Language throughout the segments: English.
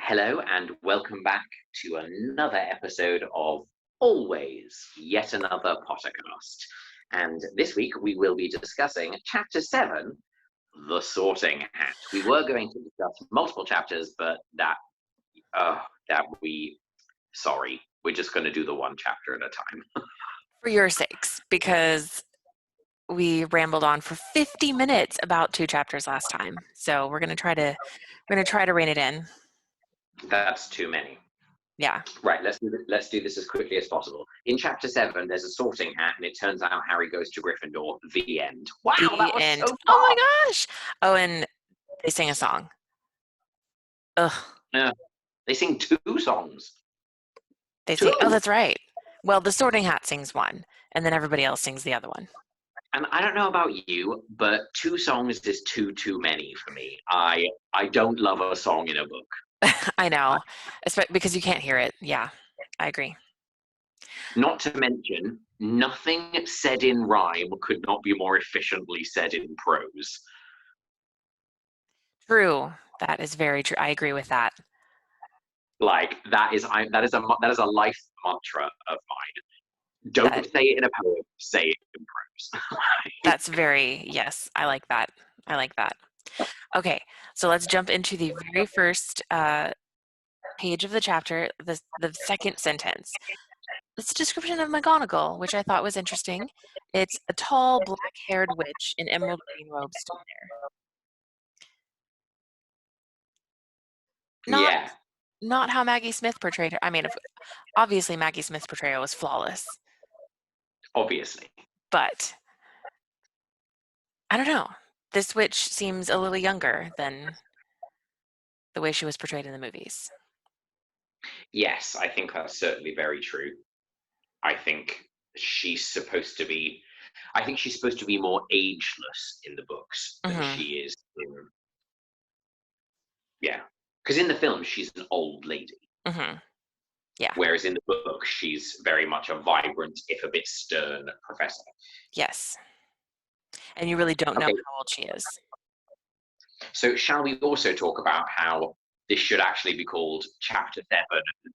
Hello and welcome back to another episode of Always Yet Another Pottercast. And this week we will be discussing Chapter 7, The Sorting Hat. We were going to discuss multiple chapters, but we're just going to do the one chapter at a time. For your sakes, because we rambled on for 50 minutes about 2 chapters last time. So we're going to try to rein it in. That's too many. Yeah. Right, let's do this as quickly as possible. In Chapter 7, there's a sorting hat, and it turns out Harry goes to Gryffindor. The end. Wow, that was so far. Oh my gosh! Oh, and they sing a song. Ugh. Yeah. They sing 2 songs. Oh, that's right. Well, the Sorting Hat sings one, and then everybody else sings the other one. And I don't know about you, but 2 songs is too many for me. I don't love a song in a book. I know, especially because you can't hear it. Yeah, I agree. Not to mention, nothing said in rhyme could not be more efficiently said in prose. True. That is very true. I agree with that. Like that is a life mantra of mine. Don't say it in a poem, say it in prose. That's yes, I like that. Okay, so let's jump into the very first page of the chapter, the second sentence. It's a description of McGonagall, which I thought was interesting. It's a tall, black-haired witch in emerald green robes stood there. Not how Maggie Smith portrayed her. I mean, obviously Maggie Smith's portrayal was flawless. Obviously. But I don't know. This witch seems a little younger than the way she was portrayed in the movies. Yes, I think that's certainly very true. I think she's supposed to be more ageless in the books than she is in. Yeah, because in the film she's an old lady. Yeah. Whereas in the book she's very much a vibrant, if a bit stern, professor. Yes. And you really don't know how old she is. So shall we also talk about how this should actually be called Chapter 7,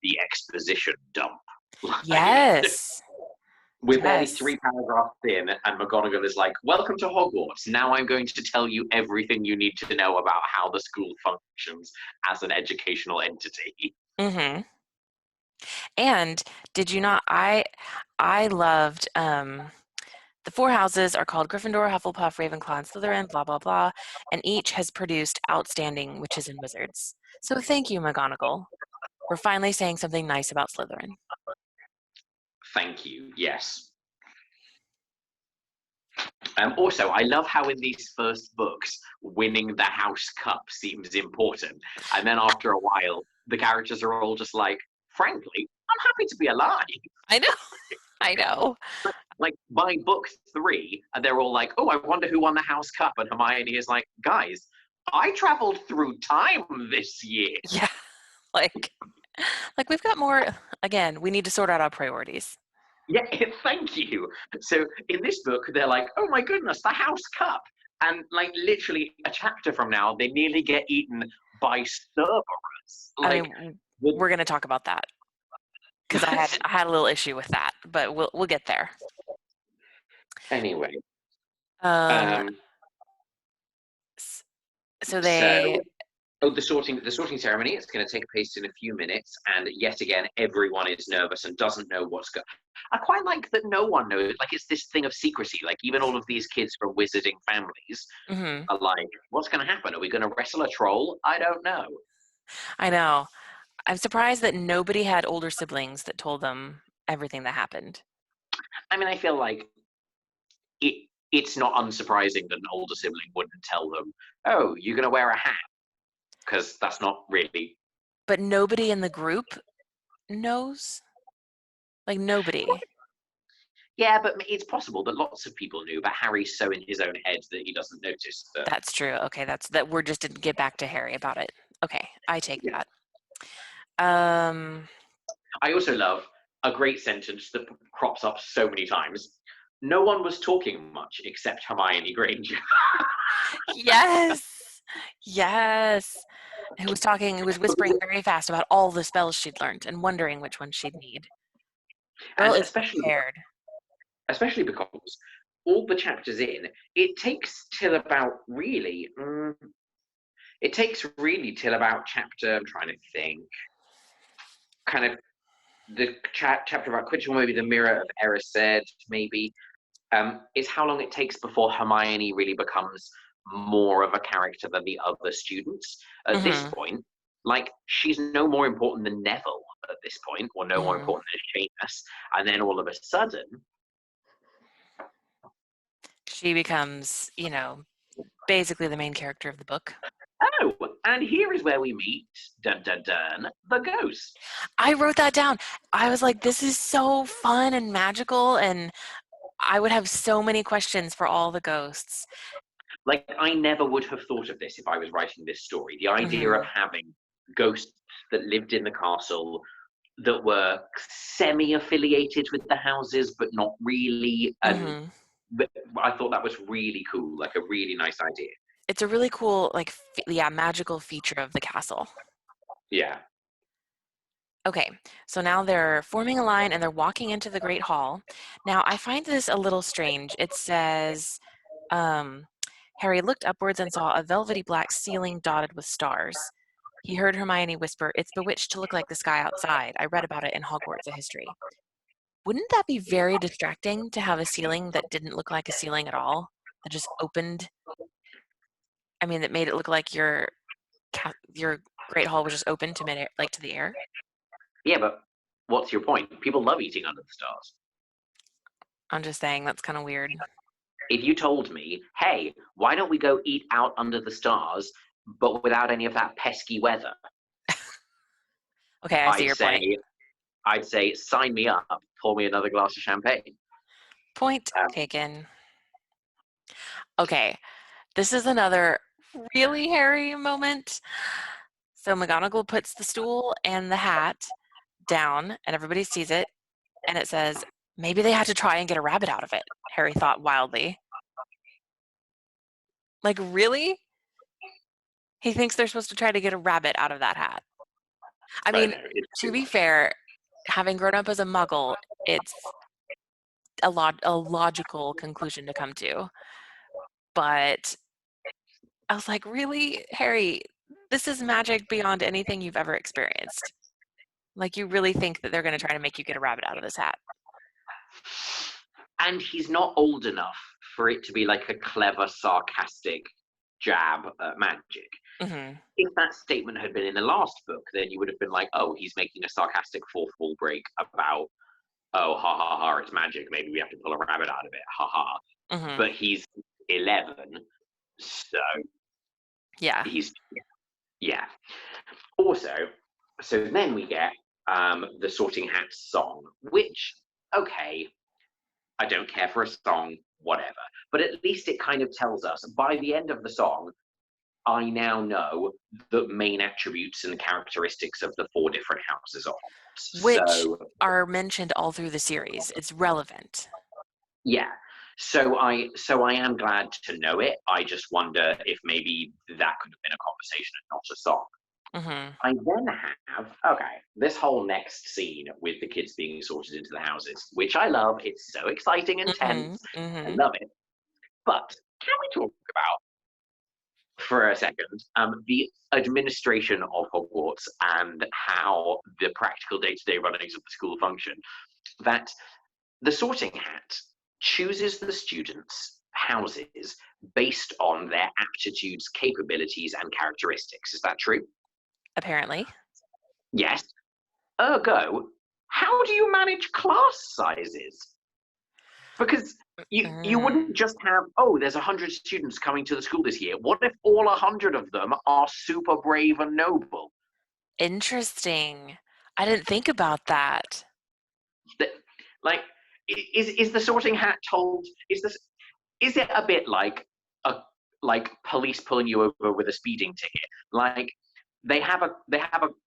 the exposition dump? Yes. We're barely 3 paragraphs in, and McGonagall is like, welcome to Hogwarts. Now I'm going to tell you everything you need to know about how the school functions as an educational entity. And did you not, I loved, the 4 houses are called Gryffindor, Hufflepuff, Ravenclaw, and Slytherin, blah, blah, blah, and each has produced outstanding witches and wizards. So thank you, McGonagall, for finally saying something nice about Slytherin. Thank you, yes. Also, I love how in these first books, winning the House Cup seems important. And then after a while, the characters are all just like, frankly, I'm happy to be alive. I know. Like, by book 3, and they're all like, oh, I wonder who won the House Cup. And Hermione is like, guys, I traveled through time this year. Yeah, like we've got more, again, we need to sort out our priorities. Yeah, thank you. So in this book, they're like, oh my goodness, the House Cup. And like literally a chapter from now, they nearly get eaten by Cerberus. Like, I mean, we're going to talk about that because I had a little issue with that, but we'll get there. Anyway. The sorting ceremony is going to take place in a few minutes, and yet again, everyone is nervous and doesn't know what's going. I quite like that no one knows. Like, it's this thing of secrecy. Like, even all of these kids from wizarding families are like, what's going to happen? Are we going to wrestle a troll? I don't know. I know. I'm surprised that nobody had older siblings that told them everything that happened. I mean, I feel like it's not unsurprising that an older sibling wouldn't tell them, oh, you're going to wear a hat. Because that's not really. But nobody in the group knows? Like, nobody. Yeah, but it's possible that lots of people knew, but Harry's so in his own head that he doesn't notice that. That's true. Okay, that we're just didn't get back to Harry about it. Okay, I take that. I also love a great sentence that crops up so many times. No one was talking much except Hermione Granger. Yes. who was whispering very fast about all the spells she'd learned and wondering which one she'd need. Girl And is prepared. especially because all the chapters in, it takes till about really, it takes really till about chapter, I'm trying to think, kind of the chapter about Quidditch, or maybe the Mirror of Erised, maybe, is how long it takes before Hermione really becomes more of a character than the other students. At this Mm-hmm. point, like, she's no more important than Neville at this point, or no more Mm-hmm. important than Seamus, and then all of a sudden, She becomes, basically the main character of the book. oh, and here is where we meet, dun dun dun, the ghost. I wrote that down. I was like, this is so fun and magical, and I would have so many questions for all the ghosts. Like, I never would have thought of this if I was writing this story. The idea Mm-hmm. of having ghosts that lived in the castle that were semi-affiliated with the houses, but not really. And Mm-hmm. I thought that was really cool, like a really nice idea. It's a really cool, magical feature of the castle. Yeah. Okay, so now they're forming a line and they're walking into the Great Hall. Now, I find this a little strange. It says, Harry looked upwards and saw a velvety black ceiling dotted with stars. He heard Hermione whisper, "It's bewitched to look like the sky outside. I read about it in Hogwarts, a history." Wouldn't that be very distracting to have a ceiling that didn't look like a ceiling at all? That just opened? I mean, that made it look like your Great Hall was just open to mid-air, like to the air? Yeah, but what's your point? People love eating under the stars. I'm just saying that's kind of weird. If you told me, hey, why don't we go eat out under the stars, but without any of that pesky weather? Okay, I see I'd your point. say, I'd say, sign me up, pour me another glass of champagne. Point Um, taken. Okay, this is another really hairy moment. So McGonagall puts the stool and the hat down, and everybody sees it, and it says, "Maybe they had to try and get a rabbit out of it," Harry thought wildly. Like, really? He thinks they're supposed to try to get a rabbit out of that hat. I I mean, know, it's to too be much. fair, having grown up as a muggle, it's a logical conclusion to come to. But I was like, really, Harry, this is magic beyond anything you've ever experienced. Like, you really think that they're going to try to make you get a rabbit out of this hat? And he's not old enough for it to be like a clever, sarcastic jab at magic. Mm-hmm. If that statement had been in the last book, then you would have been like, oh, he's making a sarcastic fourth wall break about, oh, ha ha ha, it's magic. Maybe we have to pull a rabbit out of it, ha ha. Mm-hmm. But he's 11, so Yeah. he's, yeah. Also, so then we get the Sorting Hat song, which, okay, I don't care for a song, whatever. But at least it kind of tells us by the end of the song, I now know the main attributes and characteristics of the 4 different houses of Hogwarts. Which So are mentioned all through the series. It's relevant. yeah. So I am glad to know it. I just wonder if maybe that could have been a conversation and not a song. Mm-hmm. I then have, okay, this whole next scene with the kids being sorted into the houses, which I love. It's so exciting and Mm-hmm. tense. I Mm-hmm. love it. But can we talk about, for a second, the administration of Hogwarts and how the practical day-to-day runnings of the school function? That the Sorting Hat chooses the students' houses based on their aptitudes, capabilities, and characteristics. Is that true? Apparently. Yes. Ergo, how do you manage class sizes? Because you wouldn't Mm. just have, oh, there's 100 students coming to the school this year. What if all 100 of them are super brave and noble? Interesting. I didn't think about that. Like, is the Sorting Hat told? Is it a bit a like police pulling you over with a speeding ticket? Like they have a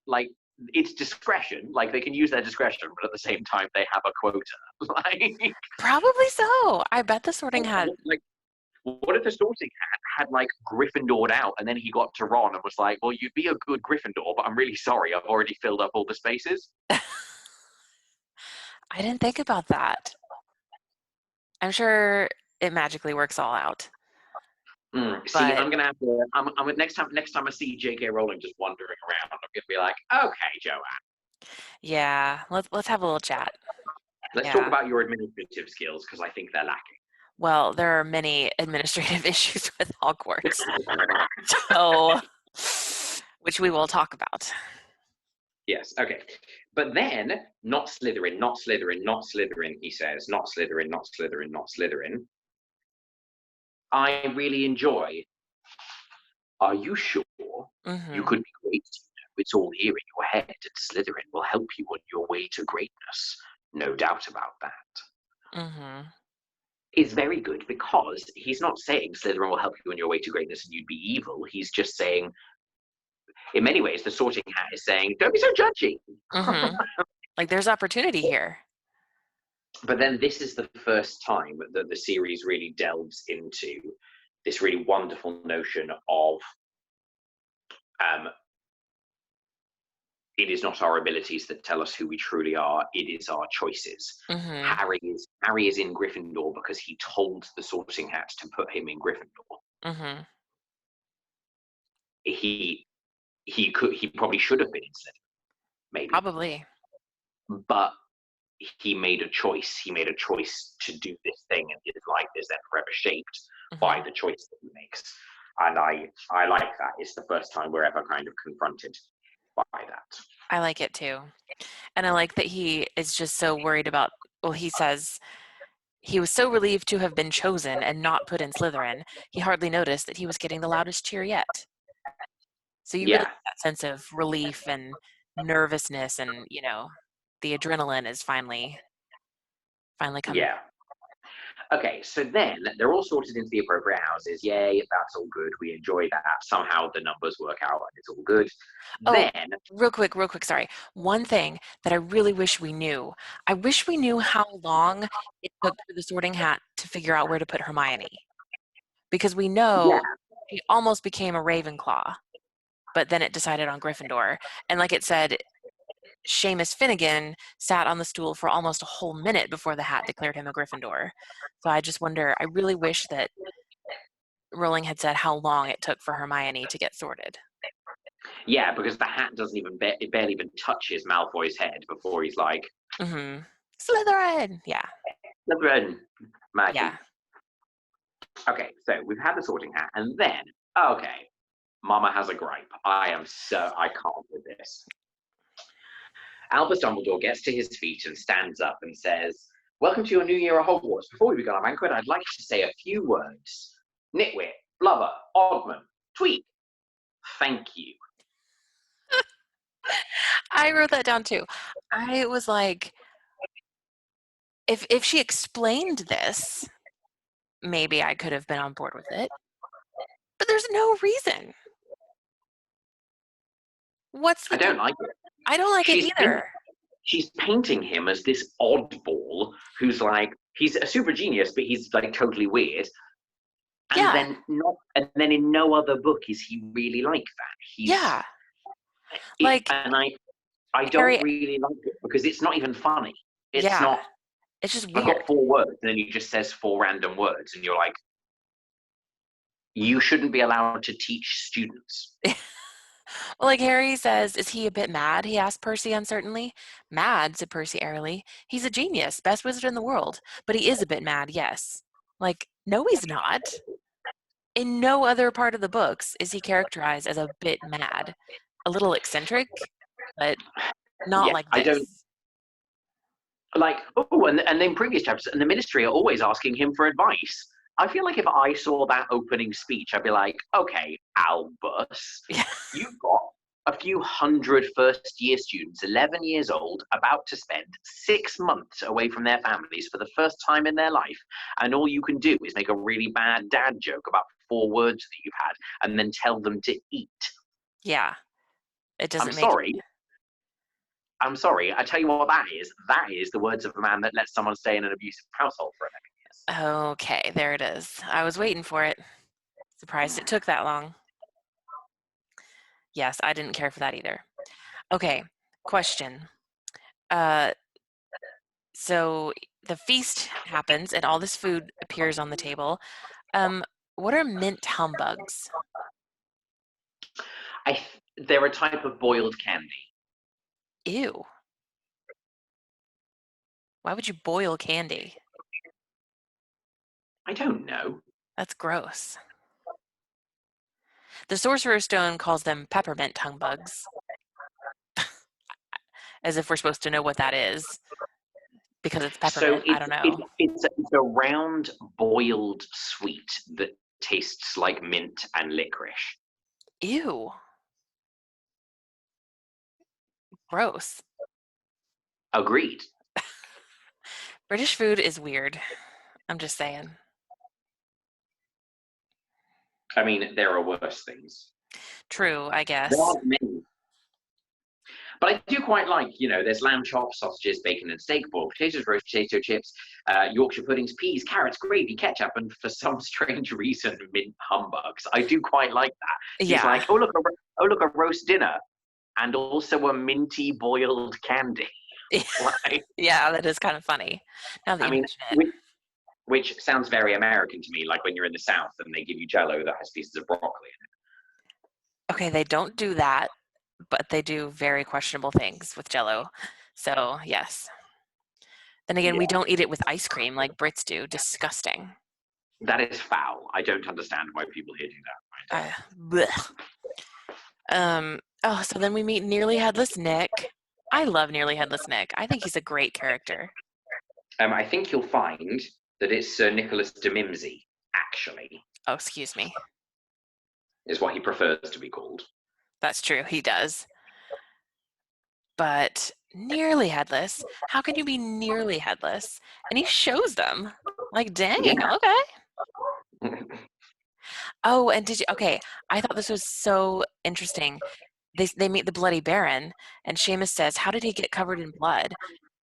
like it's discretion. Like they can use their discretion, but at the same time they have a quota. Like Probably so. I bet the Sorting Hat like What if the Sorting Hat had like Gryffindored out, and then he got to Ron and was like, "Well, you'd be a good Gryffindor, but I'm really sorry, I've already filled up all the spaces." I didn't think about that. I'm sure it magically works all out. See, But I'm gonna have to. Next time I see J.K. Rowling just wandering around, I'm gonna be like, "Okay, Joanne, yeah, let's have a little chat. let's talk Yeah. about your administrative skills because I think they're lacking." Well, there are many administrative issues with Hogwarts. So, which we will talk about. Yes, okay. But then, not Slytherin, not Slytherin, not Slytherin, he says, not Slytherin, not Slytherin, not Slytherin. I really enjoy. Are you sure? You Mm-hmm. could be great. It's all here in your head, and Slytherin will help you on your way to greatness. No doubt about that. Mm-hmm. Is very good because he's not saying Slytherin will help you on your way to greatness and you'd be evil. He's just saying, in many ways, the Sorting Hat is saying, don't be so judgy. Mm-hmm. Like there's opportunity here. But then this is the first time that the series really delves into this really wonderful notion of it is not our abilities that tell us who we truly are, it is our choices. Mm-hmm. Harry is in Gryffindor because he told the Sorting Hat to put him in Gryffindor. Mm-hmm. He probably should have been in Slytherin, maybe. Probably. But he made a choice. He made a choice to do this thing, and his life is then forever shaped by the choice that he makes. And I like that. It's the first time we're ever kind of confronted by that. I like it too. And I like that he is just so worried about, well, he says he was so relieved to have been chosen and not put in Slytherin, he hardly noticed that he was getting the loudest cheer yet. So you really Yeah, get that sense of relief and nervousness, and the adrenaline is finally coming. yeah. Okay, so then they're all sorted into the appropriate houses. Yay, that's all good. We enjoy that. Somehow the numbers work out and it's all good. Oh, Then, real quick, sorry. One thing that I really wish we knew. I wish we knew how long it took for the Sorting Hat to figure out where to put Hermione. Because we yeah, know she almost became a Ravenclaw, but then it decided on Gryffindor. And like it said, Seamus Finnegan sat on the stool for almost a whole minute before the hat declared him a Gryffindor. So I just wonder, I really wish that Rowling had said how long it took for Hermione to get sorted. yeah, because the hat doesn't even, it barely even touches Malfoy's head before he's like, Mm-hmm. Slytherin! Yeah. Slytherin, Maggie. Yeah. Okay, so we've had the Sorting Hat, and then, okay, Mama has a gripe. I can't with this. Albus Dumbledore gets to his feet and stands up and says, "Welcome to your new year at Hogwarts. Before we begin our banquet, I'd like to say a few words. Nitwit, blubber, oddman, tweak. Thank you." I wrote that down too. I was like, if she explained this, maybe I could have been on board with it. But there's no reason. What's the I don't like it. I don't like it either. She's painting him as this oddball who's like, he's a super genius, but he's like totally weird. And Yeah. then in no other book is he really like that. Yeah. Like, and I don't Harry, really like it because it's not even funny. It's yeah. not. It's just I've weird. got 4 words, and then he just says 4 random words, and you're like, you shouldn't be allowed to teach students. Well, like Harry says, is he a bit mad? He asked Percy uncertainly. Mad, said Percy airily. He's a genius, best wizard in the world. But he is a bit mad, yes. Like, no, he's not. In no other part of the books is he characterized as a bit mad. A little eccentric, but not Yeah, like I don't this. like. Oh, and then previous chapters, and the Ministry are always asking him for advice. I feel like if I saw that opening speech, I'd be like, okay, Albus, you've got a few hundred first-year students, 11 years old, about to spend 6 months away from their families for the first time in their life, and all you can do is make a really bad dad joke about 4 words that you've had, and then tell them to eat. Yeah, it doesn't I'm make sorry. I'm sorry. I tell you what that is. That is the words of a man that lets someone stay in an abusive household for a decade. Okay, there it is. I was waiting for it. Surprised it took that long. Yes, I didn't care for that either. Okay, question. Uh, so the feast happens and all this food appears on the table. Um, what are mint humbugs? They're a type of boiled candy. Ew. Why would you boil candy? I don't know. That's gross. The Sorcerer's Stone calls them peppermint humbugs, as if we're supposed to know what that is because it's So peppermint. I don't know. it's a round boiled sweet that tastes like mint and licorice. Ew. Gross. Agreed. British food is weird. I'm just saying. I mean, there are worse things. True, I There guess. aren't many. But I do quite like, there's lamb chops, sausages, bacon and steak, boiled potatoes, roast potato chips, Yorkshire puddings, peas, carrots, gravy, ketchup, and for some strange reason, mint humbugs. I do quite like that. He's Yeah. like, oh look, a roast dinner, and also a minty boiled candy. Like, Yeah, that is kind of funny. Now that I you mean, mention it. which sounds very American to me, like when you're in the South and they give you Jello that has pieces of broccoli Okay, they don't do that, but they do very questionable things with Jello. So, yes. Then in again, it. we Yeah, don't eat it with ice cream like Brits do. Disgusting. that is foul. I don't understand why people here do that. Blech. So then we meet Nearly Headless Nick. I love Nearly Headless Nick. I think he's a great character. I think you'll find that it's Sir Nicholas de Mimsey, actually, Oh, excuse me. is what he prefers to be called. That's true. He does. But nearly headless? How can you be nearly headless? And he shows them. Like, dang, Yeah. okay. Oh, and okay, I thought this was so interesting. They meet the Bloody Baron, and Seamus says, "How did he get covered in blood?"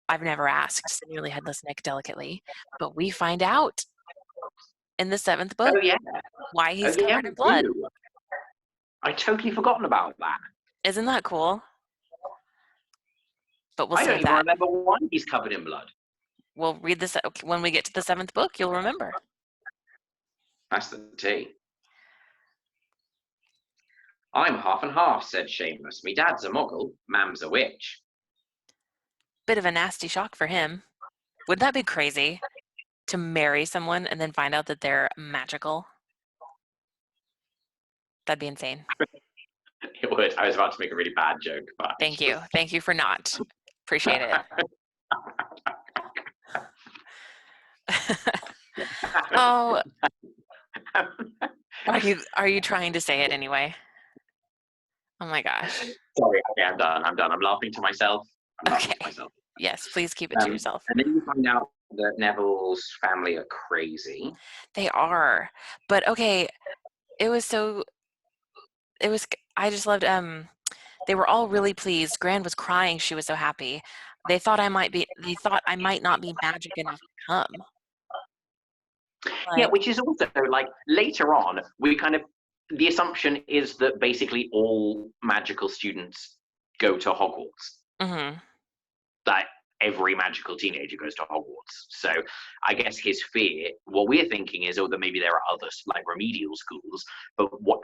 I've never asked, said Nearly Headless Nick delicately, but we find out in the 7th book Oh yeah. why Oh he's yeah, covered in we blood. do. I totally forgotten about that. Isn't that cool? But we'll I don't save even that. remember why he's covered in blood. We'll read this when we get to the 7th book. You'll remember. That's the tea. I'm half and half, said Seamus. Me dad's a muggle, mam's a witch. Bit of a nasty shock for him. Wouldn't that be crazy to marry someone and then find out that they're magical? That'd be insane. It would. I was about to make a really bad joke, but Thank you. Thank you for not. Appreciate it. Oh, are you trying to say it anyway? Oh my gosh. Sorry, okay, I'm done. I'm laughing to myself. Okay. Yes, please keep it to yourself. And then you find out that Neville's family are crazy. They are. But okay, I just loved they were all really pleased. Gran was crying, she was so happy. They thought I might not be magic enough to come. Yeah, But which is also like later on, the assumption is that basically all magical students go to Hogwarts. mm-hmm. That every magical teenager goes to Hogwarts. So I guess his fear, what we're thinking is, that maybe there are other like remedial schools, but what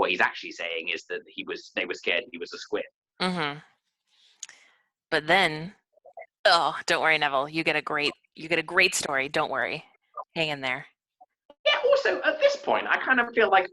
he's actually saying is that they were scared he was a squib. Mm-hmm. But then, oh, don't worry, Neville. You get a great story. Don't worry. Hang in there. Yeah, also at this point, I kind of feel like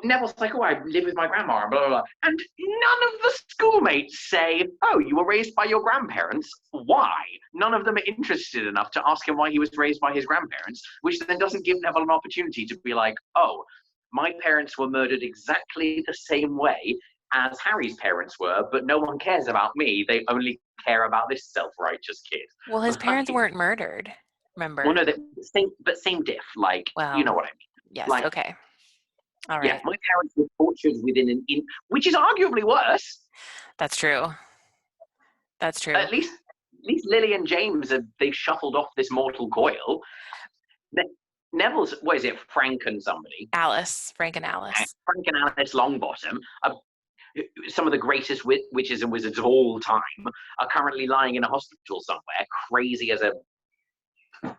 Neville's like, oh, I live with my grandma, and blah, blah, blah. And none of the schoolmates say, oh, you were raised by your grandparents. Why? None of them are interested enough to ask him why he was raised by his grandparents, which then doesn't give Neville an opportunity to be like, oh, my parents were murdered exactly the same way as Harry's parents were, but no one cares about me. They only care about this self-righteous kid. Well, his parents weren't murdered. Well, Remember? no, same diff. Like, you Well, know what I mean. yes. Like, Okay. All yeah, right. my parents were tortured within which is arguably worse. That's true. That's true. At least Lily and James they've shuffled off this mortal coil. Neville's, what is it, Frank and somebody? Alice, Frank and Alice. Frank and Alice Longbottom, some of the greatest witches and wizards of all time, are currently lying in a hospital somewhere, crazy as, I don't know,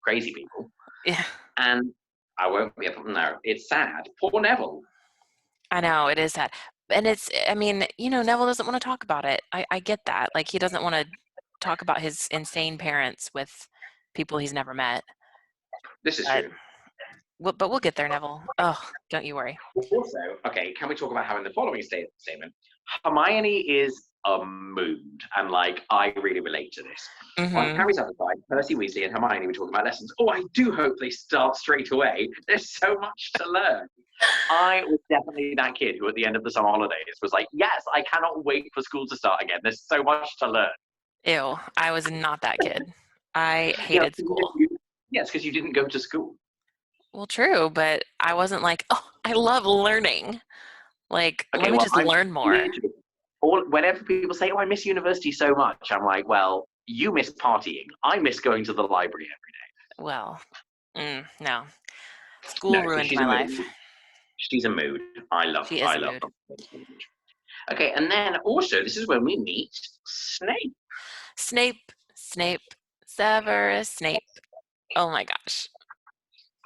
crazy people. Yeah. And I won't be able to know. It's sad. Poor Neville. I know, it is sad. And I mean, Neville doesn't want to talk about it. I get that. Like, he doesn't want to talk about his insane parents with people he's never met. This is true. But we'll get there, Neville. Oh, don't you worry. Also, okay, can we talk about how in the following statement, Hermione is a mood, and like I really relate to this. On Harry's other side, Percy Weasley and Hermione were talking about lessons. Oh, I do hope they start straight away. There's so much to learn. I was definitely that kid who at the end of the summer holidays was like, yes, I cannot wait for school to start again. There's so much to learn. Ew, I was not that kid. I hated school. Yes, because you didn't go to school. Well, true, but I wasn't like, oh, I love learning. Like, okay, let me just learn more. Whenever people say, oh, I miss university so much, I'm like, well, you miss partying. I miss going to the library every day. Well, no. School ruined my life. She's a mood. I love her. Okay, and then also, this is when we meet Snape. Snape. Severus Snape. Oh my gosh.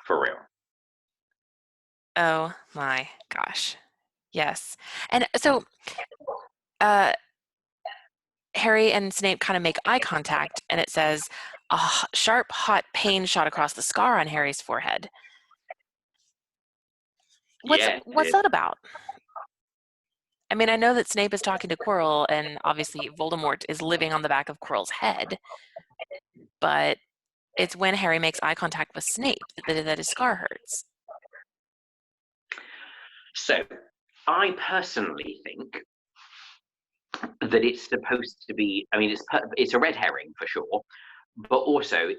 For real. Oh my gosh. Yes. And so Harry and Snape kind of make eye contact, and it says, a sharp, hot pain shot across the scar on Harry's forehead. What's that about? I mean, I know that Snape is talking to Quirrell, and obviously Voldemort is living on the back of Quirrell's head, but it's when Harry makes eye contact with Snape that his scar hurts. So, I personally think that it's supposed to be, I mean, it's a red herring for sure, but also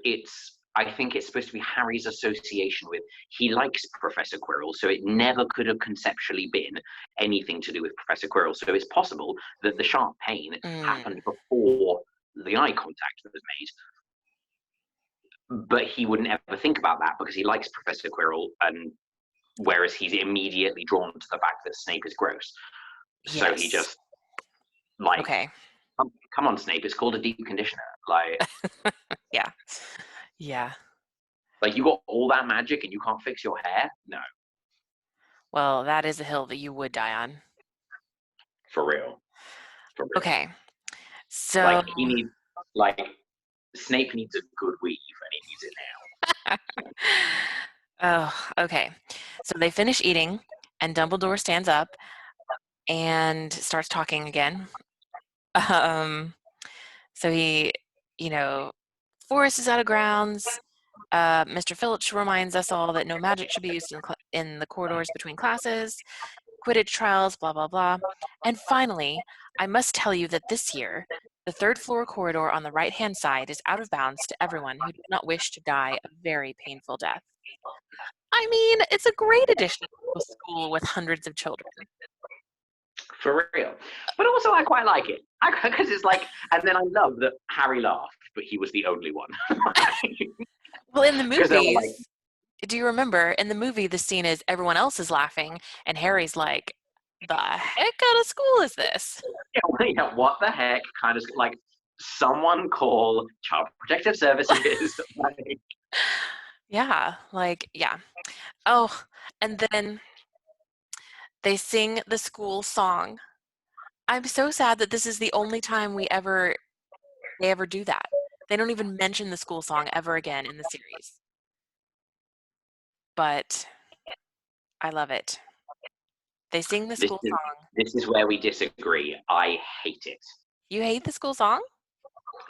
I think it's supposed to be Harry's association with, he likes Professor Quirrell, so it never could have conceptually been anything to do with Professor Quirrell. So it's possible that the sharp pain happened before the eye contact was made. But he wouldn't ever think about that because he likes Professor Quirrell, and whereas he's immediately drawn to the fact that Snape is gross. Yes. So he just, like, okay. Come on, Snape, it's called a deep conditioner. Like, Yeah. Like, you got all that magic and you can't fix your hair? No. Well, that is a hill that you would die on. For real. Okay. So Snape needs a good weave and he needs it now. Oh, okay. So they finish eating and Dumbledore stands up and starts talking again. So he, Forest is out of grounds. Mr. Filch reminds us all that no magic should be used in the corridors between classes. Quidditch trials, blah, blah, blah. And finally, I must tell you that this year, the third floor corridor on the right-hand side is out of bounds to everyone who does not wish to die a very painful death. I mean, it's a great addition to a school with hundreds of children. For real. But also, I quite like it. Because it's like, and then I love that Harry laughed, but he was the only one. Well, in the movies, do you remember, in the movie, the scene is everyone else is laughing, and Harry's like, the heck kind of school is this? Yeah, what the heck kind of, like, someone call Child Protective Services. Yeah. Oh, and then they sing the school song. I'm so sad that this is the only time they ever do that. They don't even mention the school song ever again in the series. But I love it. They sing the school song. This is where we disagree. I hate it. You hate the school song?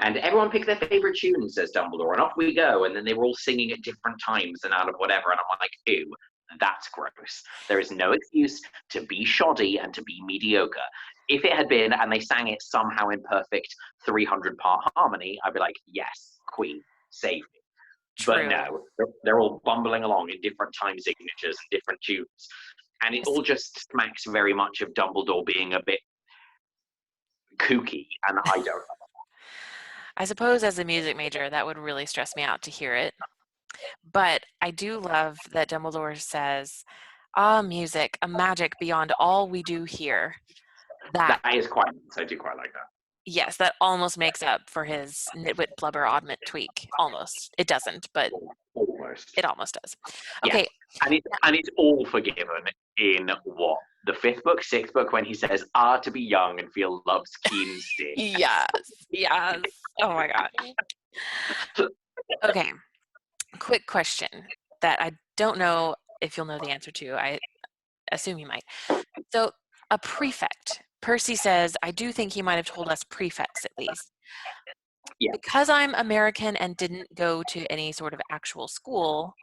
And everyone pick their favorite tune, says Dumbledore, and off we go. And then they were all singing at different times and out of whatever. And I'm like, ew, that's gross. There is no excuse to be shoddy and to be mediocre. If it had been, and they sang it somehow in perfect 300-part harmony, I'd be like, yes, Queen, save me. True. But no, they're all bumbling along in different time signatures and different tunes. And it all just smacks very much of Dumbledore being a bit kooky, and I don't know. I suppose as a music major, that would really stress me out to hear it. But I do love that Dumbledore says, "Ah, music, a magic beyond all we do here." That, That is quite nice. I do quite like that. yes, that almost makes up for his nitwit blubber oddment tweak. Almost. It doesn't, but Almost. it almost does. Yeah. Okay. And it's all forgiven in what? The fifth book, sixth book, when he says, "Ah, to be young and feel love's keen sting." Yes. Yes. Oh my God. Okay. Quick question that I don't know if you'll know the answer to. I assume you might. So, a prefect. Percy says, I do think he might have told us prefects at least. Yeah. Because I'm American and didn't go to any sort of actual school,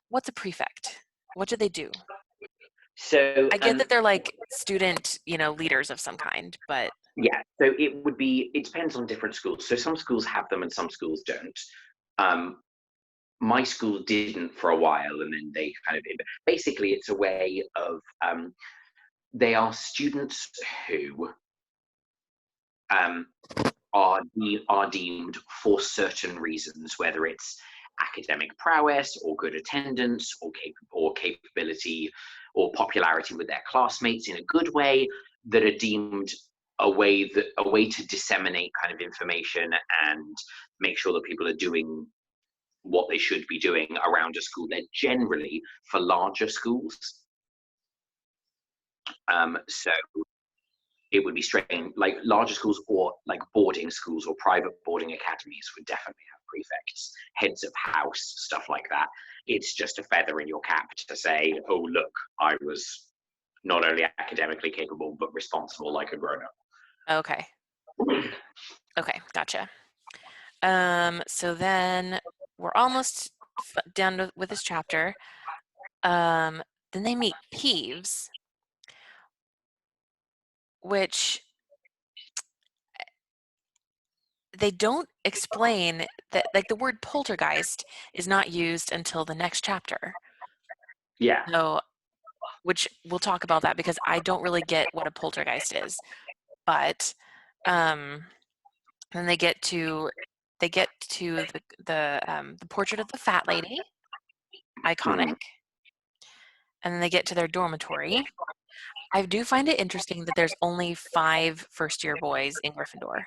what's a prefect? What do they do? So I get that they're like student, leaders of some kind, but yeah, so it depends on different schools. So some schools have them and some schools don't. Um, my school didn't for a while, and then they kind of basically it's a way of they are students who um, are deemed for certain reasons, whether it's academic prowess or good attendance or capability or popularity with their classmates in a good way, that are deemed a way to disseminate kind of information and make sure that people are doing what they should be doing around a school. They're generally for larger schools. So it would be strange, like larger schools or like boarding schools or private boarding academies would definitely have prefects, heads of house, stuff like that. It's just a feather in your cap to say, oh, look, I was not only academically capable, but responsible like a grown up. okay. Okay, gotcha. So then we're almost done with this chapter. Then they meet Peeves, which they don't explain that, like the word poltergeist is not used until the next chapter. Yeah. So, which we'll talk about that because I don't really get what a poltergeist is. But then they get to the portrait of the fat lady, iconic, Mhm. and then they get to their dormitory. I do find it interesting that there's only 5 first-year boys in Gryffindor.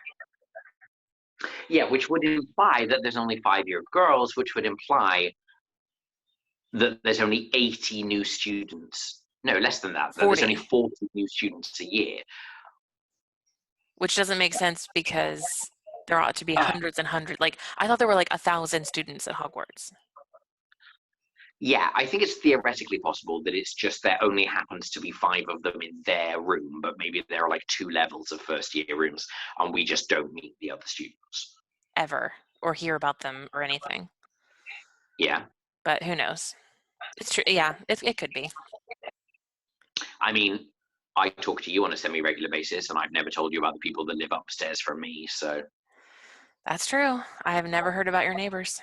Yeah, which would imply that there's only 5-year girls, which would imply that there's only 80 new students. No, less than that. That there's only 40, 40 new students a year. which doesn't make sense because there ought to be hundreds and hundreds. Like I thought there were like 1,000 students at Hogwarts. Yeah, I think it's theoretically possible that it's just there only happens to be 5 of them in their room, but maybe there are like 2 levels of first year rooms, and we just don't meet the other students. Ever or hear about them or anything. Yeah. But who knows? It's true. Yeah, it could be. I mean, I talk to you on a semi regular basis, and I've never told you about the people that live upstairs from me, so That's true. I have never heard about your neighbors.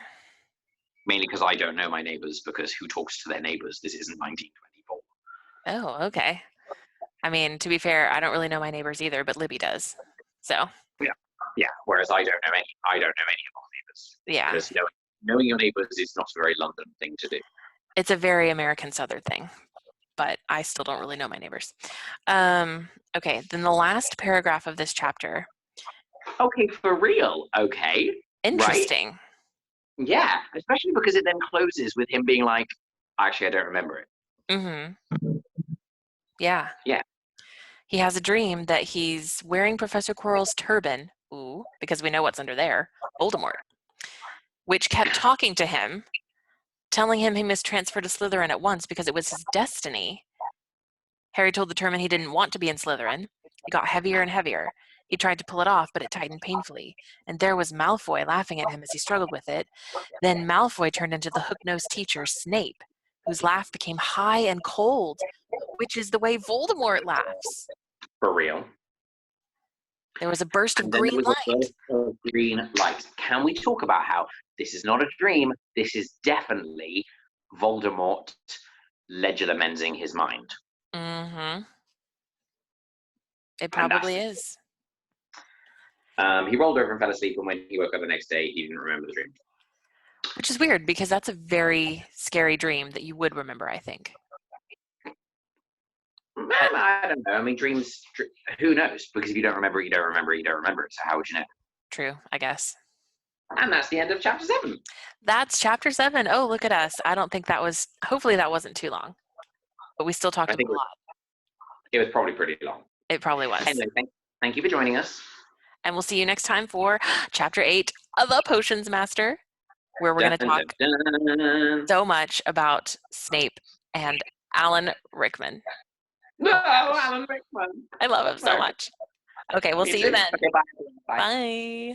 mainly because I don't know my neighbors, because who talks to their neighbors? This isn't 1924. Oh, okay. I mean, to be fair, I don't really know my neighbors either, but Libby does. So, Yeah. Yeah. Whereas I don't know any of our neighbors, yeah, because knowing your neighbors is not a very London thing to do. it's a very American Southern thing, but I still don't really know my neighbors. Okay, then the last paragraph of this chapter. Okay, for real. Okay. Right? Interesting. Yeah. Especially because it then closes with him being like, actually, I don't remember it. Mm-hmm. Yeah. Yeah. He has a dream that he's wearing Professor Quirrell's turban, ooh, because we know what's under there, Voldemort, which kept talking to him, telling him he must transfer to Slytherin at once because it was his destiny. Harry told the turban he didn't want to be in Slytherin. It got heavier and heavier. He tried to pull it off, but it tightened painfully. And there was Malfoy laughing at him as he struggled with it. Then Malfoy turned into the hook-nosed teacher, Snape, whose laugh became high and cold, which is the way Voldemort laughs. For real. There was a burst of And then there green was a light. burst of green light. Can we talk about how this is not a dream? This is definitely Voldemort legilimensing his mind. Mm-hmm. It And that's probably is. He rolled over and fell asleep, and when he woke up the next day, he didn't remember the dream. Which is weird because that's a very scary dream that you would remember, I think. I don't know. I mean, dreams, who knows? Because if you don't remember it, you don't remember it, you don't remember it. So how would you know? True, I guess. And that's the end of chapter 7. That's chapter 7. Oh, look at us. I don't think that was, hopefully that wasn't too long. But we still talked I about think a lot. it was probably pretty long. It probably was. Anyway, thank you for joining us. And we'll see you next time for chapter 8 of The Potions Master, where we're going to talk so much about Snape and Alan Rickman. No, Alan Rickman. I love him so much. Okay, we'll see you then. Okay, bye. Bye.